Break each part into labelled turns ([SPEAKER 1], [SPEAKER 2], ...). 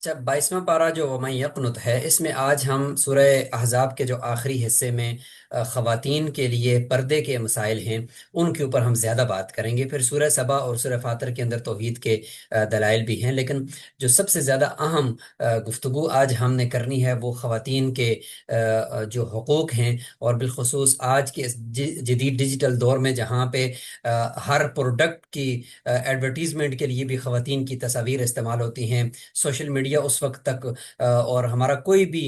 [SPEAKER 1] جب 22واں پارہ جو ومن یقنت ہے، اس میں آج ہم سورہ احزاب کے جو آخری حصے میں خواتین کے لیے پردے کے مسائل ہیں ان کے اوپر ہم زیادہ بات کریں گے۔ پھر سورہ سبا اور سورہ فاتر کے اندر توحید کے دلائل بھی ہیں، لیکن جو سب سے زیادہ اہم گفتگو آج ہم نے کرنی ہے وہ خواتین کے جو حقوق ہیں، اور بالخصوص آج کے اس جدید ڈیجیٹل دور میں جہاں پہ ہر پروڈکٹ کی ایڈورٹیزمنٹ کے لیے بھی خواتین کی تصاویر استعمال ہوتی ہیں۔ سوشل میڈیا اس وقت تک اور ہمارا کوئی بھی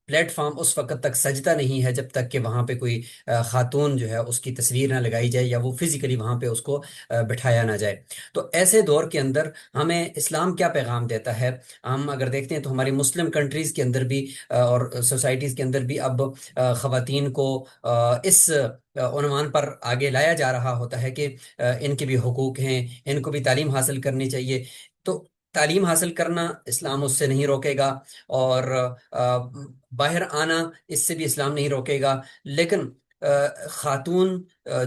[SPEAKER 1] پلیٹ فارم اس وقت تک سجدہ نہیں ہے جب تک کہ وہاں پہ کوئی خاتون جو ہے اس کی تصویر نہ لگائی جائے یا وہ فزیکلی وہاں پہ اس کو بٹھایا نہ جائے۔ تو ایسے دور کے اندر ہمیں اسلام کیا پیغام دیتا ہے؟ ہم اگر دیکھتے ہیں تو ہماری مسلم کنٹریز کے اندر بھی اور سوسائٹیز کے اندر بھی اب خواتین کو اس عنوان پر آگے لایا جا رہا ہوتا ہے کہ ان کے بھی حقوق ہیں، ان کو بھی تعلیم حاصل کرنی چاہیے۔ تو تعلیم حاصل کرنا اسلام اس سے نہیں روکے گا، اور آ، باہر آنا اس سے بھی اسلام نہیں روکے گا، لیکن خاتون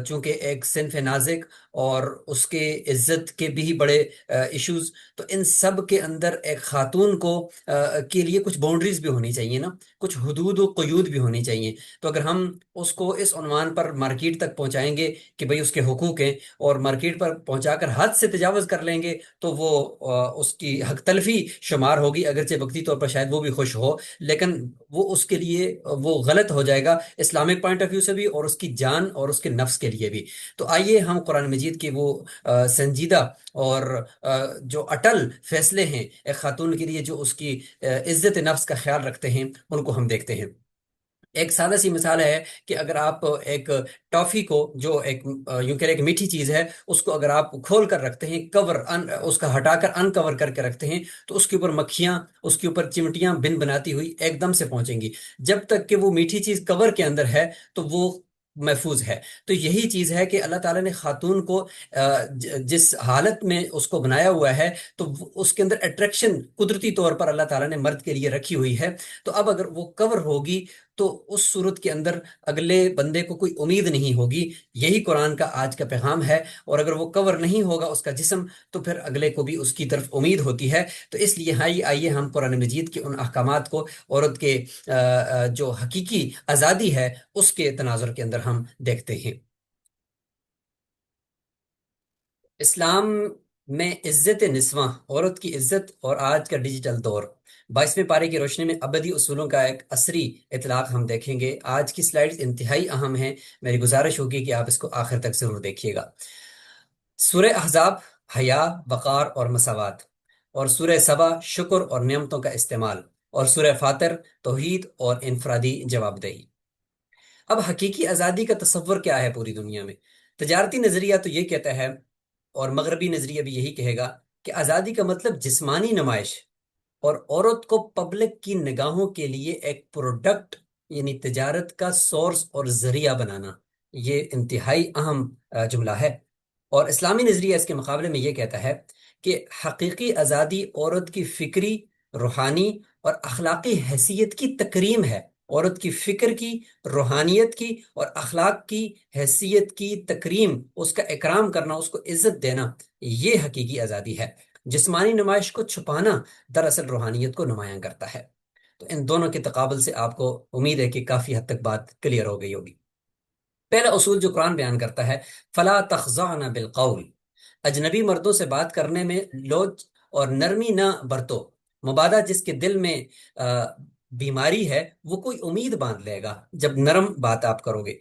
[SPEAKER 1] چونکہ ایک صنف نازک اور اس کے عزت کے بھی بڑے ایشوز، تو ان سب کے اندر ایک خاتون کو کے لیے کچھ باؤنڈریز بھی ہونی چاہیے نا، کچھ حدود و قیود بھی ہونی چاہیے۔ تو اگر ہم اس کو اس عنوان پر مارکیٹ تک پہنچائیں گے کہ بھئی اس کے حقوق ہیں، اور مارکیٹ پر پہنچا کر حد سے تجاوز کر لیں گے، تو وہ اس کی حق تلفی شمار ہوگی، اگرچہ وقتی طور پر شاید وہ بھی خوش ہو، لیکن وہ اس کے لیے وہ غلط ہو جائے گا اسلامک پوائنٹ آف ویو سے بھی، اور اس کی جان اور اس کے نفس کے لیے بھی۔ تو آئیے ہم قرآن مجید کے وہ سنجیدہ اور جو اٹل فیصلے ہیں ایک خاتون کے لیے، جو اس کی عزت نفس کا خیال رکھتے ہیں، ان کو ہم دیکھتے ہیں۔ ایک سادہ سی مثال ہے کہ اگر آپ ایک ٹافی کو، جو ایک یوں کہ ایک میٹھی چیز ہے، اس کو اگر آپ کھول کر رکھتے ہیں، اس کا ہٹا کر ان کور کر کے رکھتے ہیں، تو اس کے اوپر مکھیاں، اس کے اوپر چمٹیاں بن بناتی ہوئی ایک دم سے پہنچیں گی۔ جب تک کہ وہ میٹھی چیز کور کے اندر ہے تو وہ محفوظ ہے۔ تو یہی چیز ہے کہ اللہ تعالیٰ نے خاتون کو جس حالت میں اس کو بنایا ہوا ہے، تو اس کے اندر اٹریکشن قدرتی طور پر اللہ تعالیٰ نے مرد کے لیے رکھی ہوئی ہے۔ تو اب اگر وہ کور ہوگی تو اس صورت کے اندر اگلے بندے کو کوئی امید نہیں ہوگی۔ یہی قرآن کا آج کا پیغام ہے۔ اور اگر وہ کور نہیں ہوگا اس کا جسم، تو پھر اگلے کو بھی اس کی طرف امید ہوتی ہے۔ تو اس لیے آئیے ہم قرآن مجید کے ان احکامات کو عورت کے جو حقیقی آزادی ہے اس کے تناظر کے اندر ہم دیکھتے ہیں۔ اسلام میں عزت نسواں، عورت کی عزت اور آج کا ڈیجیٹل دور، 22ویں پارے کی روشنی میں ابدی اصولوں کا ایک عصری اطلاق ہم دیکھیں گے۔ آج کی سلائیڈز انتہائی اہم ہیں، میری گزارش ہوگی کہ آپ اس کو آخر تک ضرور دیکھیے گا۔ سورہ احزاب حیا، وقار اور مساوات، اور سورہ سبا شکر اور نعمتوں کا استعمال، اور سورہ فاتر توحید اور انفرادی جواب دہی۔ اب حقیقی آزادی کا تصور کیا ہے پوری دنیا میں؟ تجارتی نظریہ تو یہ کہتا ہے، اور مغربی نظریہ بھی یہی کہے گا، کہ آزادی کا مطلب جسمانی نمائش اور عورت کو پبلک کی نگاہوں کے لیے ایک پروڈکٹ، یعنی تجارت کا سورس اور ذریعہ بنانا۔ یہ انتہائی اہم جملہ ہے۔ اور اسلامی نظریہ اس کے مقابلے میں یہ کہتا ہے کہ حقیقی آزادی عورت کی فکری، روحانی اور اخلاقی حیثیت کی تکریم ہے۔ عورت کی فکر کی، روحانیت کی اور اخلاق کی حیثیت کی تکریم، اس کا اکرام کرنا، اس کو عزت دینا، یہ حقیقی آزادی ہے۔ جسمانی نمائش کو چھپانا دراصل روحانیت کو نمایاں کرتا ہے۔ تو ان دونوں کے تقابل سے آپ کو امید ہے کہ کافی حد تک بات کلیئر ہو گئی ہوگی۔ پہلا اصول جو قرآن بیان کرتا ہے، فلا تخضعن بالقول، اجنبی مردوں سے بات کرنے میں لوچ اور نرمی نہ برتو۔ مبادہ جس کے دل میں بیماری ہے وہ کوئی امید باندھ لے گا جب نرم بات آپ کرو گے۔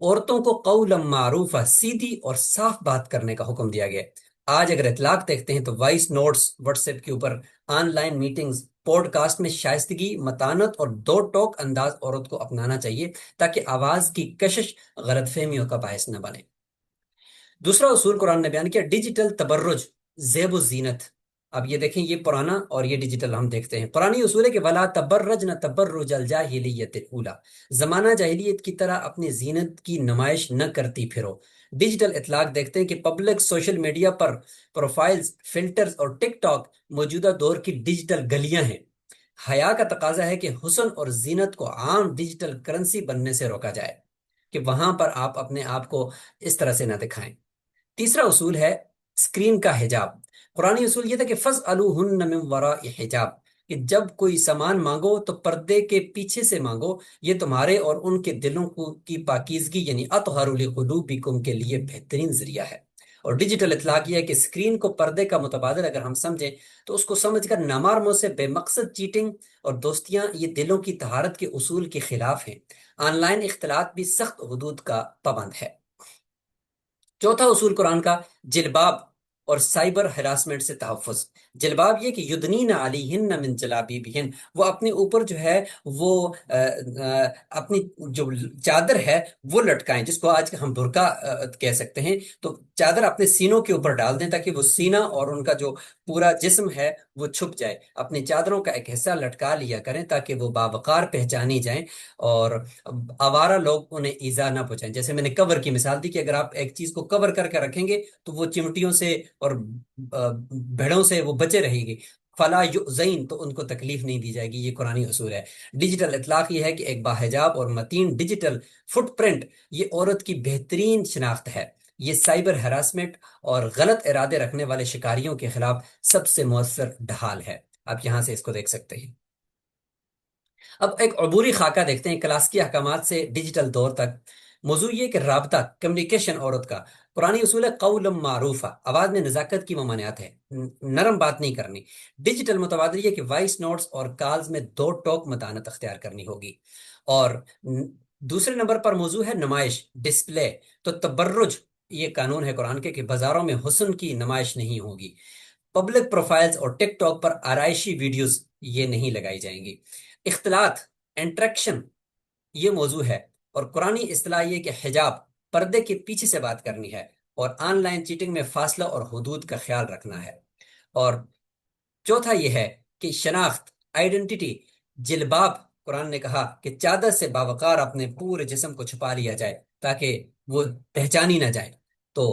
[SPEAKER 1] عورتوں کو قولا معروفہ، سیدھی اور صاف بات کرنے کا حکم دیا گیا ہے۔ آج اگر اطلاق دیکھتے ہیں تو وائس نوٹس، واٹس ایپ کے اوپر، online meetings, podcast میں شائستگی، متانت اور دو ٹوک انداز عورت کو اپنانا چاہیے تاکہ آواز کی کشش غلط فہمیوں کا باعث نہ بنے۔ دوسرا اصول قرآن نے بیان کیا، ڈیجیٹل تبرج، زیب و زینت۔ اب یہ دیکھیں، یہ پرانا اور یہ ڈیجیٹل ہم دیکھتے ہیں۔ پرانی اصول ہے کہ ولا تبرجن تبرج الجاہلیت الاولی، زمانہ جاہلیت کی طرح اپنی زینت کی نمائش نہ کرتی پھرو۔ ڈیجیٹل اطلاق دیکھتے ہیں کہ پبلک سوشل میڈیا پر پروفائلز، فلٹرز اور ٹک ٹاک موجودہ دور کی ڈیجیٹل گلیاں ہیں۔ حیا کا تقاضا ہے کہ حسن اور زینت کو عام ڈیجیٹل کرنسی بننے سے روکا جائے، کہ وہاں پر آپ اپنے آپ کو اس طرح سے نہ دکھائیں۔ تیسرا اصول ہے اسکرین کا حجاب۔ قرآنی اصول یہ تھا کہ فض الوہن من وراء حجاب، کہ جب کوئی سامان مانگو تو پردے کے پیچھے سے مانگو، یہ تمہارے اور ان کے دلوں کی پاکیزگی یعنی اطہر لقلوبکم کے لیے بہترین ذریعہ ہے۔ اور ڈیجیٹل اطلاق یہ ہے کہ اسکرین کو پردے کا متبادل اگر ہم سمجھیں تو اس کو سمجھ کر نامارموں سے بے مقصد چیٹنگ اور دوستیاں یہ دلوں کی طہارت کے اصول کے خلاف ہیں۔ آن لائن اختلاط بھی سخت حدود کا پابند ہے۔ چوتھا اصول قرآن کا، جلباب اور سائبر ہراسمنٹ سے تحفظ۔ جلباب یہ کہ یدنین علیہن من جلابیبہن، وہ اپنے اوپر جو ہے وہ اپنی جو چادر ہے وہ لٹکائیں، جس کو آج ہم برقع کہہ سکتے ہیں، تو چادر اپنے سینوں کے اوپر ڈال دیں تاکہ وہ سینہ اور ان کا جو پورا جسم ہے وہ چھپ جائے۔ اپنی چادروں کا ایک حصہ لٹکا لیا کریں تاکہ وہ باوقار پہچانی جائیں اور آوارہ لوگ انہیں ایذا نہ پہنچائیں۔ جیسے میں نے کور کی مثال دی کہ اگر آپ ایک چیز کو کور کر کے رکھیں گے تو وہ چمٹیوں سے اور بھیڑوں سے وہ بچے رہے گی، فلا یؤذین، تو ان کو تکلیف نہیں دی جائے گی۔ یہ قرآنی اصول ہے۔ ڈیجیٹل اطلاق یہ ہے کہ ایک باحجاب اور متین ڈیجیٹل فٹ پرنٹ یہ عورت کی بہترین شناخت ہے۔ یہ سائبر ہراسمنٹ اور غلط ارادے رکھنے والے شکاریوں کے خلاف سب سے مؤثر ڈھال ہے۔ آپ یہاں سے اس کو دیکھ سکتے ہیں۔ اب ایک عبوری خاکہ دیکھتے ہیں کلاسیکی احکامات سے ڈیجیٹل دور تک۔ موضوع یہ کہ رابطہ، کمیونیکیشن عورت کا قرآنی اصول ہے قول معروفہ، آواز میں نزاکت کی ممانعت ہے، نرم بات نہیں کرنی۔ ڈیجیٹل متبادل یہ کہ وائس نوٹس اور کالز میں دو ٹوک متانت اختیار کرنی ہوگی۔ اور دوسرے نمبر پر موضوع ہے نمائش، ڈسپلے۔ تو تبرج، یہ قانون ہے قرآن کے کہ بازاروں میں حسن کی نمائش نہیں ہوگی۔ پبلک پروفائلز اور ٹک ٹاک پر آرائشی ویڈیوز یہ نہیں لگائی جائیں گی۔ اختلاط، انٹریکشن، یہ موضوع ہے، اور قرآنی اصطلاح یہ کہ حجاب، پردے کے پیچھے سے بات کرنی ہے، اور آن لائن چیٹنگ میں فاصلہ اور حدود کا خیال رکھنا ہے۔ اور چوتھا یہ ہے کہ شناخت، آئیڈینٹی، جلباب، قرآن نے کہا کہ چادر سے باوقار اپنے پورے جسم کو چھپا لیا جائے تاکہ وہ پہچانی نہ جائے۔ تو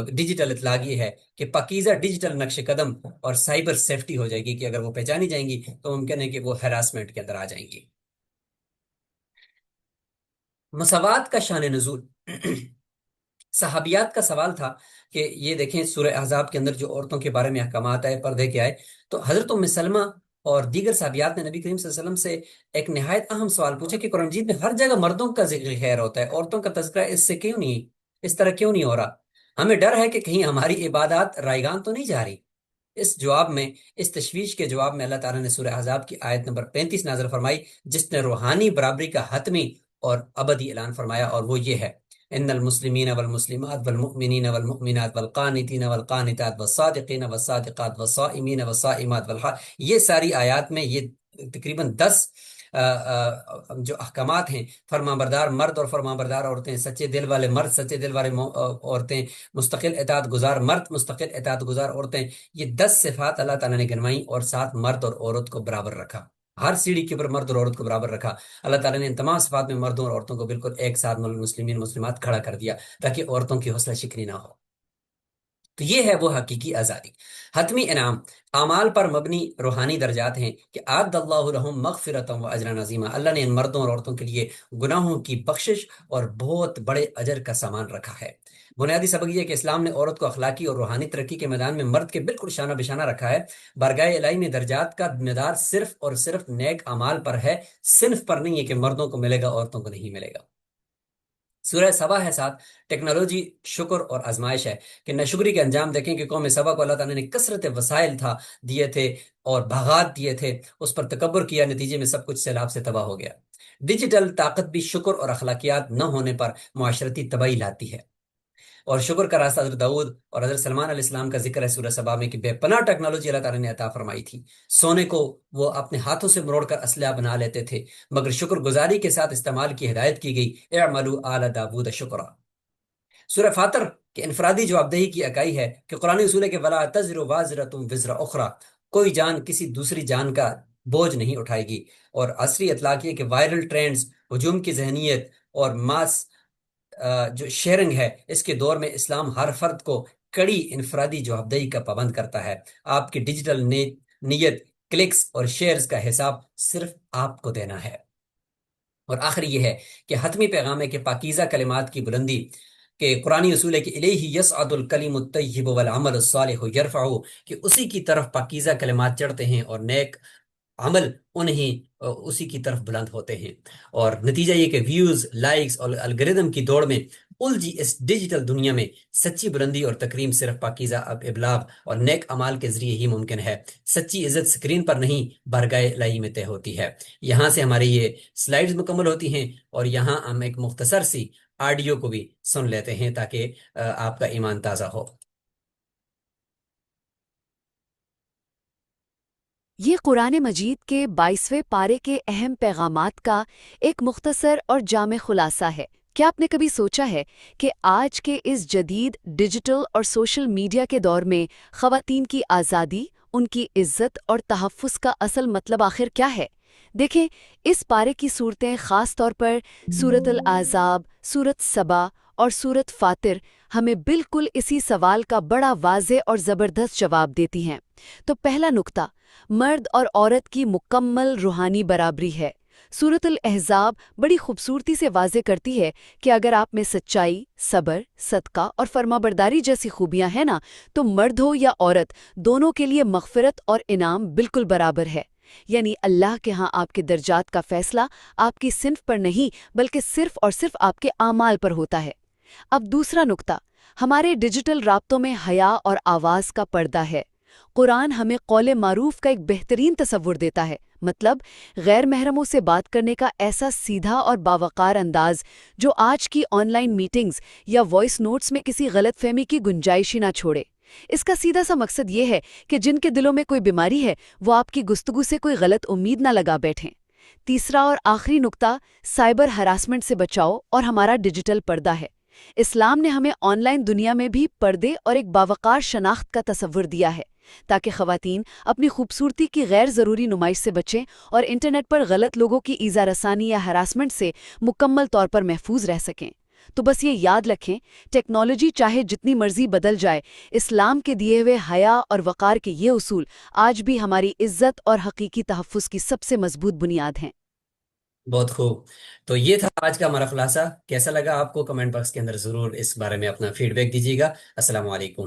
[SPEAKER 1] ڈیجیٹل اطلاق یہ ہے کہ پاکیزہ ڈیجیٹل نقش قدم اور سائبر سیفٹی ہو جائے گی کہ اگر وہ پہچانی جائیں گی تو ممکن ہے کہ وہ ہراسمنٹ کے اندر آ جائیں گی۔ مساوات کا شان نزول۔ صحابیات کا سوال تھا کہ یہ دیکھیں سورہ احزاب کے اندر جو عورتوں کے بارے میں احکامات آئے، پردے کے آئے، تو حضرت ام سلمہ اور دیگر صحابیات نے نبی کریم صلی اللہ علیہ وسلم سے ایک نہایت اہم سوال پوچھا کہ قرآن مجید میں ہر جگہ مردوں کا ذکر خیر ہوتا ہے، عورتوں کا تذکرہ اس سے کیوں نہیں، اس طرح کیوں نہیں ہو رہا؟ ہمیں ڈر ہے کہ کہیں ہماری عبادات رائیگان تو نہیں جا رہی۔ اس جواب میں، اس تشویش کے جواب میں اللہ تعالیٰ نے سورہ احزاب کی آیت نمبر 35 نازل فرمائی، جس نے روحانی برابری کا حتمی اور ابدی اعلان فرمایا، اور وہ یہ ہے: ان المسلمین والمسلمات والمؤمنین والمؤمنات والقانتین والقانتات والصادقین والصادقات والصائمین والصائمات یہ ساری آیات میں یہ تقریباً 10 جو احکامات ہیں، فرما بردار مرد اور فرما بردار عورتیں، سچے دل والے مرد، سچے دل والے عورتیں، مستقل اطاعت گزار مرد، مستقل اطاعت گزار عورتیں، یہ 10 صفات اللہ تعالیٰ نے گنوائیں اور ساتھ مرد اور عورت کو برابر رکھا۔ ہر سیڑھی کے اوپر مرد اور عورت کو برابر رکھا۔ اللہ تعالیٰ نے ان تمام صفات میں مردوں اور عورتوں کو بالکل ایک ساتھ مسلمین مسلمات کھڑا کر دیا تاکہ عورتوں کی حوصلہ شکنی نہ ہو۔ تو یہ ہے وہ حقیقی آزادی۔ حتمی انعام، اعمال پر مبنی روحانی درجات ہیں کہ اعد اللہ لہم مغفرۃ و اجرا عظیما، اللہ نے ان مردوں اور عورتوں کے لیے گناہوں کی بخشش اور بہت بڑے اجر کا سامان رکھا ہے۔ بنیادی سبق یہ ہے کہ اسلام نے عورت کو اخلاقی اور روحانی ترقی کے میدان میں مرد کے بالکل شانہ بشانہ رکھا ہے۔ بارگاہ الہی میں درجات کا مدار صرف اور صرف نیک اعمال پر ہے، صنف پر نہیں ہے کہ مردوں کو ملے گا عورتوں کو نہیں ملے گا۔ سورہ سبا ہے ساتھ، ٹیکنالوجی، شکر اور آزمائش ہے کہ ناشکری کے انجام دیکھیں کہ قوم سبا کو اللہ تعالیٰ نے کثرت وسائل دیے تھے اور باغات دیے تھے، اس پر تکبر کیا، نتیجے میں سب کچھ سیلاب سے تباہ ہو گیا۔ ڈیجیٹل طاقت بھی شکر اور اخلاقیات نہ ہونے پر معاشرتی تباہی لاتی ہے۔ اور شکر کا راستہ حضرت داؤد اور حضرت سلمان علیہ السلام کا ذکر ہے سورہ سبا میں کہ بے پناہ ٹیکنالوجی اللہ تعالیٰ نے عطا فرمائی تھی۔ سونے کو وہ اپنے ہاتھوں سے مروڑ کر اسلحہ بنا لیتے تھے، مگر شکر گزاری کے ساتھ استعمال کی ہدایت کی گئی، اعملوا آل داود شکرا۔ سورہ فاتر کے انفرادی جوابدہی کی اکائی ہے کہ قرآن اصول ہے کہ ولا تزر وازرۃ وزر اخرى، کوئی جان کسی دوسری جان کا بوجھ نہیں اٹھائے گی۔ اور عصری اطلاق یہ کہ وائرل ٹرینڈز، ہجوم کی ذہنیت اور ماس جو شیئرنگ ہے، اس کے دور میں اسلام ہر فرد کو کڑی انفرادی جوابدہی کا پابند کرتا ہے۔ آپ کی ڈیجیٹل نیت، کلکس اور شیئرز کا حساب صرف آپ کو دینا ہے۔ اور آخر یہ ہے کہ حتمی پیغام ہے کہ پاکیزہ کلمات کی بلندی کہ قرآنی اصول ہے کہ الیہ یصعد الکلم الطیب والعمل الصالح یرفعہ، کہ اسی کی طرف پاکیزہ کلمات چڑھتے ہیں اور نیک عمل انہیں اسی کی طرف بلند ہوتے ہیں۔ اور نتیجہ یہ کہ ویوز، لائکس اور الگریدم کی دوڑ میں الجھی اس ڈیجیٹل دنیا میں سچی بلندی اور تکریم صرف پاکیزہ ابلاغ اور نیک امال کے ذریعے ہی ممکن ہے۔ سچی عزت سکرین پر نہیں، بارگاہ الہی میں طے ہوتی ہے۔ یہاں سے ہماری یہ سلائیڈز مکمل ہوتی ہیں، اور یہاں ہم ایک مختصر سی آڈیو کو بھی سن لیتے ہیں تاکہ آپ کا ایمان تازہ ہو۔
[SPEAKER 2] یہ قرآن مجید کے 22ویں پارے کے اہم پیغامات کا ایک مختصر اور جامع خلاصہ ہے۔ کیا آپ نے کبھی سوچا ہے کہ آج کے اس جدید ڈیجیٹل اور سوشل میڈیا کے دور میں خواتین کی آزادی، ان کی عزت اور تحفظ کا اصل مطلب آخر کیا ہے؟ دیکھیں، اس پارے کی صورتیں خاص طور پر سورۃ الاحزاب، سورۃ سبا اور سورۃ فاطر ہمیں بالکل اسی سوال کا بڑا واضح اور زبردست جواب دیتی ہیں۔ تو پہلا نقطہ، مرد اور عورت کی مکمل روحانی برابری ہے۔ سورۃ الاحزاب بڑی خوبصورتی سے واضح کرتی ہے کہ اگر آپ میں سچائی، صبر، صدقہ اور فرمانبرداری جیسی خوبیاں ہیں نا، تو مرد ہو یا عورت، دونوں کے لیے مغفرت اور انعام بالکل برابر ہے۔ یعنی اللہ کے ہاں آپ کے درجات کا فیصلہ آپ کی صنف پر نہیں بلکہ صرف اور صرف آپ کے اعمال پر ہوتا ہے۔ اب دوسرا نقطہ، ہمارے ڈیجیٹل رابطوں میں حیا اور آواز کا پردہ ہے۔ قرآن ہمیں قول معروف کا ایک بہترین تصور دیتا ہے، مطلب غیر محرموں سے بات کرنے کا ایسا سیدھا اور باوقار انداز جو آج کی آن لائن میٹنگز یا وائس نوٹس میں کسی غلط فہمی کی گنجائش ہی نہ چھوڑے۔ اس کا سیدھا سا مقصد یہ ہے کہ جن کے دلوں میں کوئی بیماری ہے وہ آپ کی گفتگو سے کوئی غلط امید نہ لگا بیٹھیں۔ تیسرا اور آخری نقطہ، سائبر ہراسمنٹ سے بچاؤ اور ہمارا ڈیجیٹل پردہ ہے۔ اسلام نے ہمیں آن لائن دنیا میں بھی پردے اور ایک باوقار شناخت کا تصور دیا ہے، تاکہ خواتین اپنی خوبصورتی کی غیر ضروری نمائش سے بچیں اور انٹرنیٹ پر غلط لوگوں کی ایذا رسانی یا ہراسمنٹ سے مکمل طور پر محفوظ رہ سکیں۔ تو بس یہ یاد رکھیں، ٹیکنالوجی چاہے جتنی مرضی بدل جائے، اسلام کے دیے ہوئے حیا اور وقار کے یہ اصول آج بھی ہماری عزت اور حقیقی تحفظ کی سب سے مضبوط بنیاد ہیں۔
[SPEAKER 1] بہت خوب۔ تو یہ تھا آج کا ہمارا خلاصہ۔ کیسا لگا آپ کو؟ کمنٹ باکس کے اندر ضرور اس بارے میں اپنا فیڈ بیک دیجیے گا۔ السلام علیکم۔